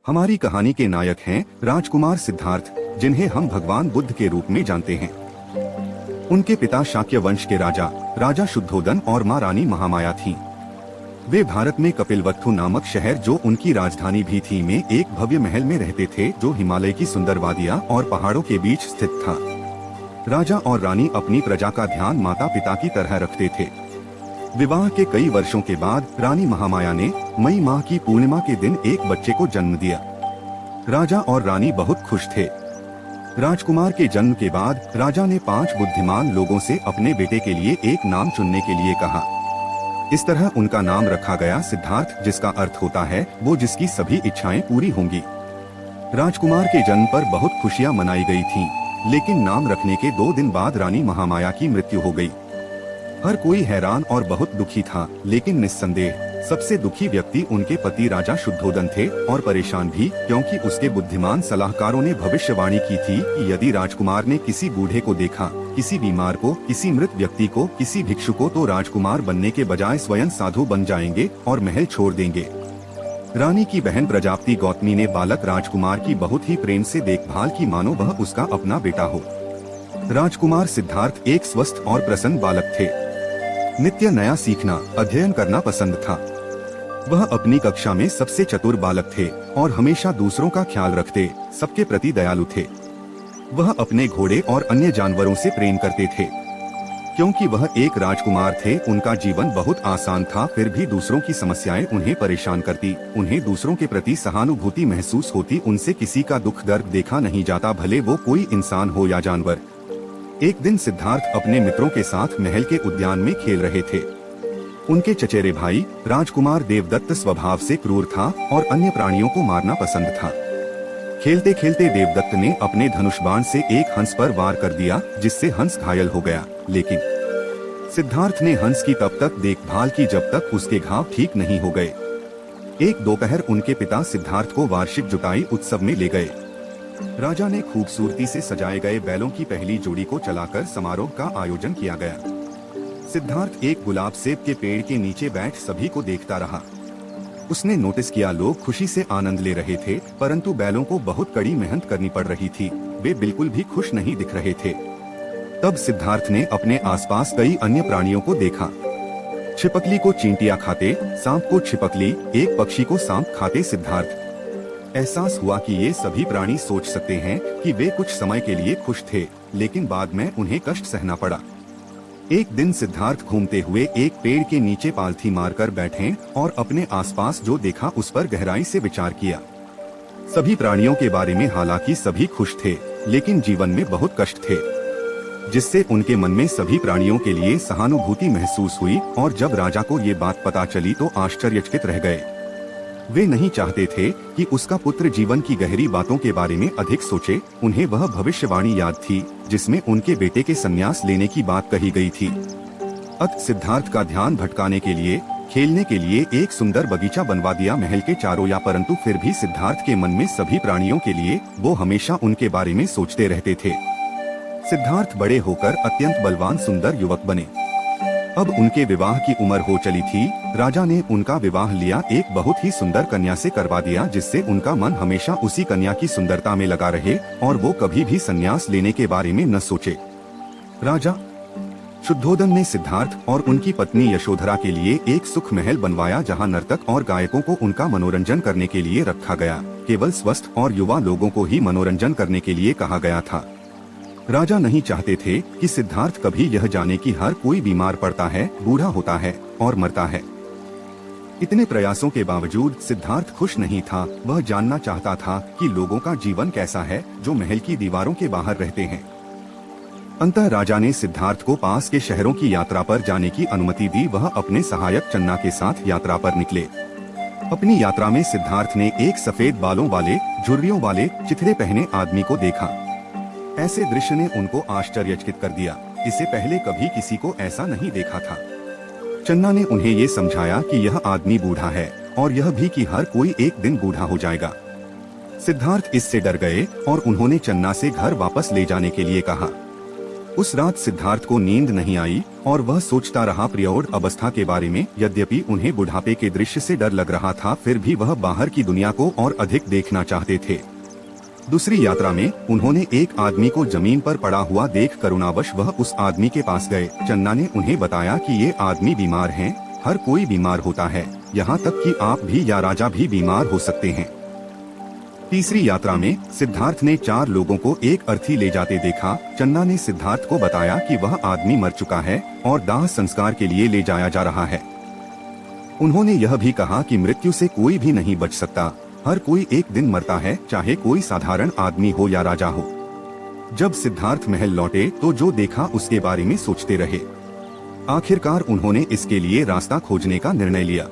हमारी कहानी के नायक हैं राजकुमार सिद्धार्थ, जिन्हें हम भगवान बुद्ध के रूप में जानते हैं। उनके पिता शाक्य वंश के राजा शुद्धोदन और माँ रानी महामाया थीं। वे भारत में कपिलवस्तु नामक शहर, जो उनकी राजधानी भी थी, में एक भव्य महल में रहते थे, जो हिमालय की सुंदर वादियाँ और पहाड़ों के बीच स्थित था। राजा और रानी अपनी प्रजा का ध्यान माता पिता की तरह रखते थे। विवाह के कई वर्षों के बाद रानी महामाया ने मई माह की पूर्णिमा के दिन एक बच्चे को जन्म दिया। राजा और रानी बहुत खुश थे। राजकुमार के जन्म के बाद राजा ने 5 बुद्धिमान लोगों से अपने बेटे के लिए एक नाम चुनने के लिए कहा। इस तरह उनका नाम रखा गया सिद्धार्थ, जिसका अर्थ होता है वो जिसकी सभी इच्छाएं पूरी होंगी। राजकुमार के जन्म पर बहुत खुशियां मनाई गई थीं, लेकिन नाम रखने के 2 दिन बाद रानी महामाया की मृत्यु हो गई। हर कोई हैरान और बहुत दुखी था, लेकिन निस्संदेह सबसे दुखी व्यक्ति उनके पति राजा शुद्धोदन थे, और परेशान भी, क्योंकि उसके बुद्धिमान सलाहकारों ने भविष्यवाणी की थी कि यदि राजकुमार ने किसी बूढ़े को देखा, किसी बीमार को, किसी मृत व्यक्ति को, किसी भिक्षु को, तो राजकुमार बनने के बजाय स्वयं साधु बन जाएंगे और महल छोड़ देंगे। रानी की बहन प्रजापति गौतमी ने बालक राजकुमार की बहुत ही प्रेम से देखभाल की, मानो वह उसका अपना बेटा हो। राजकुमार सिद्धार्थ एक स्वस्थ और प्रसन्न बालक थे। नित्य नया सीखना, अध्ययन करना पसंद था। वह अपनी कक्षा में सबसे चतुर बालक थे और हमेशा दूसरों का ख्याल रखते, सबके प्रति दयालु थे। वह अपने घोड़े और अन्य जानवरों से प्रेम करते थे। क्योंकि वह एक राजकुमार थे, उनका जीवन बहुत आसान था, फिर भी दूसरों की समस्याएं उन्हें परेशान करती। उन्हें दूसरों के प्रति सहानुभूति महसूस होती, उनसे किसी का दुख दर्द देखा नहीं जाता, भले वो कोई इंसान हो या जानवर। एक दिन सिद्धार्थ अपने मित्रों के साथ महल के उद्यान में खेल रहे थे। उनके चचेरे भाई राजकुमार देवदत्त स्वभाव से क्रूर था और अन्य प्राणियों को मारना पसंद था। खेलते खेलते देवदत्त ने अपने धनुष बाण से एक हंस पर वार कर दिया, जिससे हंस घायल हो गया। लेकिन सिद्धार्थ ने हंस की तब तक देखभाल की जब तक उसके घाव ठीक नहीं हो गए। एक दोपहर उनके पिता सिद्धार्थ को वार्षिक जुताई उत्सव में ले गए। राजा ने खूबसूरती से सजाए गए बैलों की पहली जोड़ी को चलाकर समारोह का आयोजन किया गया। सिद्धार्थ एक गुलाब सेब के पेड़ के नीचे बैठ सभी को देखता रहा। उसने नोटिस किया लोग खुशी से आनंद ले रहे थे, परंतु बैलों को बहुत कड़ी मेहनत करनी पड़ रही थी। वे बिल्कुल भी खुश नहीं दिख रहे थे। तब सिद्धार्थ ने अपने आसपास कई अन्य प्राणियों को देखा। छिपकली को चींटियां खाते, सांप को छिपकली, एक पक्षी को सांप खाते। सिद्धार्थ एहसास हुआ कि ये सभी प्राणी सोच सकते हैं कि वे कुछ समय के लिए खुश थे, लेकिन बाद में उन्हें कष्ट सहना पड़ा। एक दिन सिद्धार्थ घूमते हुए एक पेड़ के नीचे पालथी मारकर बैठे और अपने आसपास जो देखा उस पर गहराई से विचार किया। सभी प्राणियों के बारे में हालांकि सभी खुश थे, लेकिन जीवन में बहुत कष्ट थे, जिससे उनके मन में सभी प्राणियों के लिए सहानुभूति महसूस हुई। और जब राजा को ये बात पता चली तो आश्चर्यचकित रह गए। वे नहीं चाहते थे कि उसका पुत्र जीवन की गहरी बातों के बारे में अधिक सोचे। उन्हें वह भविष्यवाणी याद थी जिसमें उनके बेटे के संन्यास लेने की बात कही गई थी। अतः सिद्धार्थ का ध्यान भटकाने के लिए खेलने के लिए एक सुंदर बगीचा बनवा दिया महल के चारों या, परंतु फिर भी सिद्धार्थ के मन में सभी प्राणियों के लिए वो हमेशा उनके बारे में सोचते रहते थे। सिद्धार्थ बड़े होकर अत्यंत बलवान सुंदर युवक बने। अब उनके विवाह की उम्र हो चली थी। राजा ने उनका विवाह लिया एक बहुत ही सुंदर कन्या से करवा दिया, जिससे उनका मन हमेशा उसी कन्या की सुंदरता में लगा रहे और वो कभी भी संन्यास लेने के बारे में न सोचे। राजा शुद्धोदन ने सिद्धार्थ और उनकी पत्नी यशोधरा के लिए एक सुख महल बनवाया, जहां नर्तक और गायकों को उनका मनोरंजन करने के लिए रखा गया। केवल स्वस्थ और युवा लोगों को ही मनोरंजन करने के लिए कहा गया था। राजा नहीं चाहते थे कि सिद्धार्थ कभी यह जाने कि हर कोई बीमार पड़ता है, बूढ़ा होता है और मरता है। इतने प्रयासों के बावजूद सिद्धार्थ खुश नहीं था। वह जानना चाहता था कि लोगों का जीवन कैसा है जो महल की दीवारों के बाहर रहते हैं। अंततः राजा ने सिद्धार्थ को पास के शहरों की यात्रा पर जाने की अनुमति दी। वह अपने सहायक चन्ना के साथ यात्रा पर निकले। अपनी यात्रा में सिद्धार्थ ने एक सफेद बालों वाले, झुर्रियों वाले, चिथड़े पहने आदमी को देखा। ऐसे दृश्य ने उनको आश्चर्यचकित कर दिया। इससे पहले कभी किसी को ऐसा नहीं देखा था। चन्ना ने उन्हें ये समझाया कि यह आदमी बूढ़ा है और यह भी कि हर कोई एक दिन बूढ़ा हो जाएगा। सिद्धार्थ इससे डर गए और उन्होंने चन्ना से घर वापस ले जाने के लिए कहा। उस रात सिद्धार्थ को नींद नहीं आई और वह सोचता रहा प्रौढ़ अवस्था के बारे में। यद्यपि उन्हें बुढ़ापे के दृश्य से डर लग रहा था, फिर भी वह बाहर की दुनिया को और अधिक देखना चाहते थे। दूसरी यात्रा में उन्होंने एक आदमी को जमीन पर पड़ा हुआ देख करुणावश वह उस आदमी के पास गए। चन्ना ने उन्हें बताया कि ये आदमी बीमार हैं, हर कोई बीमार होता है, यहाँ तक कि आप भी या राजा भी बीमार हो सकते हैं। तीसरी यात्रा में सिद्धार्थ ने 4 लोगों को एक अर्थी ले जाते देखा। चन्ना ने सिद्धार्थ को बताया कि वह आदमी मर चुका है और दाह संस्कार के लिए ले जाया जा रहा है। उन्होंने यह भी कहा कि मृत्यु से कोई भी नहीं बच सकता, हर कोई एक दिन मरता है, चाहे कोई साधारण आदमी हो या राजा हो। जब सिद्धार्थ महल लौटे तो जो देखा उसके बारे में सोचते रहे। आखिरकार उन्होंने इसके लिए रास्ता खोजने का निर्णय लिया।